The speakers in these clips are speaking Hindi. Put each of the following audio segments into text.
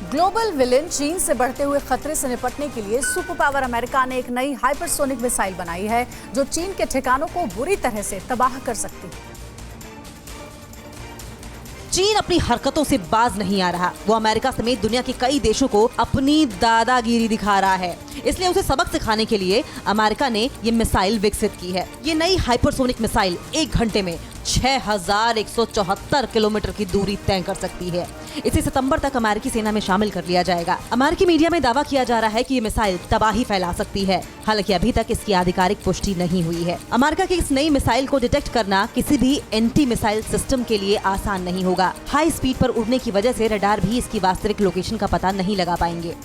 ग्लोबल विलेन चीन से बढ़ते हुए खतरे से निपटने के लिए सुपर पावर अमेरिका ने एक नई हाइपरसोनिक मिसाइल बनाई है जो चीन के ठिकानों को बुरी तरह से तबाह कर सकती है। चीन अपनी हरकतों से बाज नहीं आ रहा। वो अमेरिका समेत दुनिया के कई देशों को अपनी दादागिरी दिखा रहा है। इसलिए उसे सबक सिखाने के लिए अमेरिका ने ये मिसाइल विकसित की है। ये नई हाइपरसोनिक मिसाइल 1 घंटे में 6174 किलोमीटर की दूरी तय कर सकती है। इसे सितंबर तक अमेरिकी सेना में शामिल कर लिया जाएगा। अमेरिकी मीडिया में दावा किया जा रहा है कि ये मिसाइल तबाही फैला सकती है। हालांकि अभी तक इसकी आधिकारिक पुष्टि नहीं हुई है। अमेरिका की इस नई मिसाइल को डिटेक्ट करना किसी भी एंटी मिसाइल सिस्टम के लिए आसान नहीं होगा। हाई स्पीड पर उड़ने की वजह से रडार भी इसकी वास्तविक लोकेशन का पता नहीं लगा पाएंगे।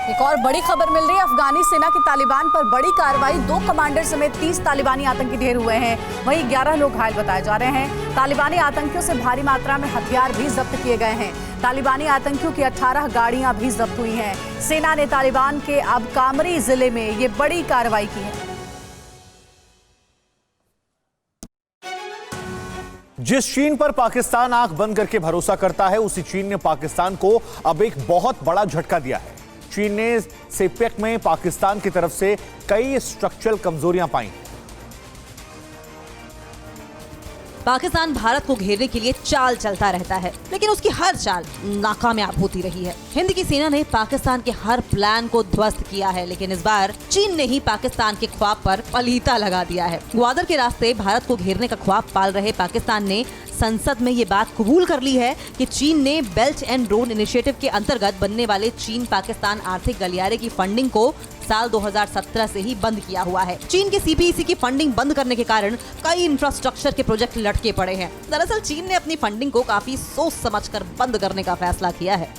एक और बड़ी खबर मिल रही है। अफगानी सेना की तालिबान पर बड़ी कार्रवाई। 2 कमांडर समेत 30 तालिबानी आतंकी ढेर हुए हैं। वहीं 11 लोग घायल बताए जा रहे हैं। तालिबानी आतंकियों से भारी मात्रा में हथियार भी जब्त किए गए हैं। तालिबानी आतंकियों की 18 गाड़ियां भी जब्त हुई हैं। सेना ने तालिबान के अब कामरी जिले में ये बड़ी कार्रवाई की है। जिस चीन पर पाकिस्तान आंख बंद करके भरोसा करता है, उसी चीन ने पाकिस्तान को अब एक बहुत बड़ा झटका दिया है। चीन ने सेपेक में पाकिस्तान की तरफ से कई स्ट्रक्चरल कमजोरियां पाई। पाकिस्तान भारत को घेरने के लिए चाल चलता रहता है, लेकिन उसकी हर चाल नाकामयाब होती रही है। हिंद की सेना ने पाकिस्तान के हर प्लान को ध्वस्त किया है, लेकिन इस बार चीन ने ही पाकिस्तान के ख्वाब पर पलीता लगा दिया है। ग्वादर के रास्ते भारत को घेरने का ख्वाब पाल रहे पाकिस्तान ने संसद में ये बात कबूल कर ली है कि चीन ने बेल्ट एंड रोड इनिशिएटिव के अंतर्गत बनने वाले चीन पाकिस्तान आर्थिक गलियारे की फंडिंग को साल 2017 से ही बंद किया हुआ है। चीन के सीपीईसी की फंडिंग बंद करने के कारण कई इंफ्रास्ट्रक्चर के प्रोजेक्ट लटके पड़े हैं। दरअसल चीन ने अपनी फंडिंग को काफी सोच समझकर बंद करने का फैसला किया है।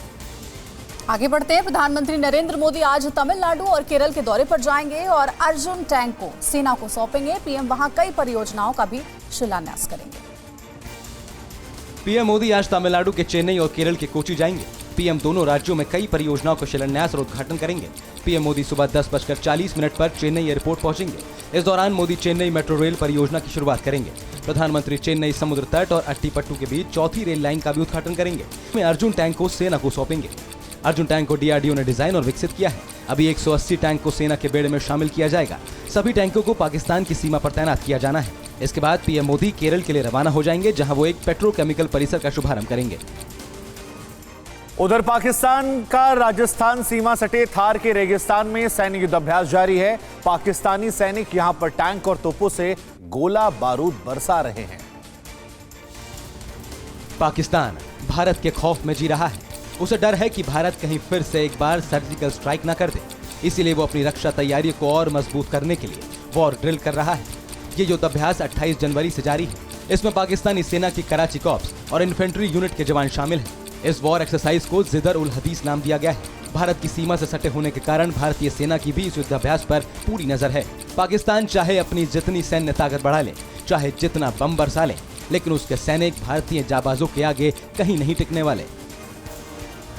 आगे बढ़ते हैं। प्रधानमंत्री नरेंद्र मोदी आज तमिलनाडु और केरल के दौरे पर जाएंगे और अर्जुन टैंक को सेना को सौंपेंगे। पीएम वहां कई परियोजनाओं का भी शिलान्यास करेंगे। पीएम मोदी आज तमिलनाडु के चेन्नई और केरल के कोची जाएंगे। पीएम दोनों राज्यों में कई परियोजनाओं का शिलान्यास और उद्घाटन करेंगे। पीएम मोदी सुबह 10:40 पर चेन्नई एयरपोर्ट पहुंचेंगे। इस दौरान मोदी चेन्नई मेट्रो रेल परियोजना की शुरुआत करेंगे। प्रधानमंत्री चेन्नई समुद्र तट और अट्टीपट्टू के बीच चौथी रेल लाइन का भी उद्घाटन करेंगे। में अर्जुन टैंक को सेना को सौंपेंगे। अर्जुन टैंक को डीआरडीओ ने डिजाइन और विकसित किया है। अभी 180 टैंक को सेना के बेड़े में शामिल किया जाएगा। सभी टैंकों को पाकिस्तान की सीमा पर तैनात किया जाना है। इसके बाद पीएम मोदी केरल के लिए रवाना हो जाएंगे, जहां वो एक पेट्रोकेमिकल परिसर का शुभारंभ करेंगे। उधर पाकिस्तान का राजस्थान सीमा सटे थार के रेगिस्तान में सैन्य युद्धाभ्यास जारी है। पाकिस्तानी सैनिक यहां पर टैंक और तोपों से गोला बारूद बरसा रहे हैं। पाकिस्तान भारत के खौफ में जी रहा है। उसे डर है कि भारत कहीं फिर से एक बार सर्जिकल स्ट्राइक न कर दे। इसीलिए वो अपनी रक्षा तैयारी को और मजबूत करने के लिए वॉर ड्रिल कर रहा है। ये युद्धाभ्यास 28 जनवरी से जारी है। इसमें पाकिस्तानी सेना की कराची कॉर्प्स और इन्फेंट्री यूनिट के जवान शामिल हैं। इस वॉर एक्सरसाइज को जिदर उल हदीस नाम दिया गया है। भारत की सीमा से सटे होने के कारण भारतीय सेना की भी इस युद्धाभ्यास पर पूरी नजर है। पाकिस्तान चाहे अपनी जितनी सैन्य ताकत बढ़ा ले, चाहे जितना बम बरसा ले, लेकिन उसके सैनिक भारतीय जाबाजों के आगे कहीं नहीं टिकने वाले।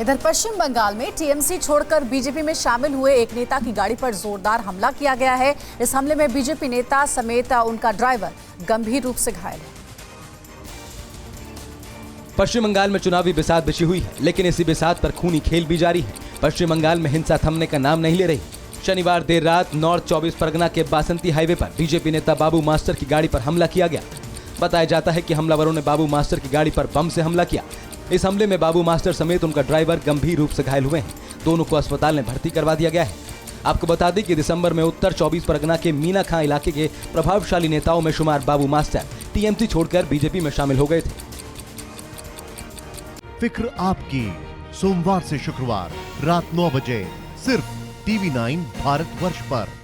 इधर पश्चिम बंगाल में टीएमसी छोड़कर बीजेपी में शामिल हुए एक नेता की गाड़ी पर जोरदार हमला किया गया है। इस हमले में बीजेपी नेता समेत उनका ड्राइवर गंभीर रूप से घायल है। पश्चिम बंगाल में चुनावी बिसात बिछी हुई है, लेकिन इसी बिसात पर खूनी खेल भी जारी है। पश्चिम बंगाल में हिंसा थमने का नाम नहीं ले रही। शनिवार देर रात नॉर्थ 24 परगना के बासंती हाईवे पर बीजेपी नेता बाबू मास्टर की गाड़ी पर हमला किया गया। बताया जाता है कि हमलावरों ने बाबू मास्टर की गाड़ी पर बम से हमला किया। इस हमले में बाबू मास्टर समेत उनका ड्राइवर गंभीर रूप से घायल हुए हैं। दोनों को अस्पताल में भर्ती करवा दिया गया है। आपको बता दें कि दिसंबर में उत्तर 24 परगना के मीना खां इलाके के प्रभावशाली नेताओं में शुमार बाबू मास्टर टीएमसी छोड़कर बीजेपी में शामिल हो गए थे। फिक्र आपकी, सोमवार से शुक्रवार रात 9 बजे सिर्फ TV9 भारतवर्ष पर।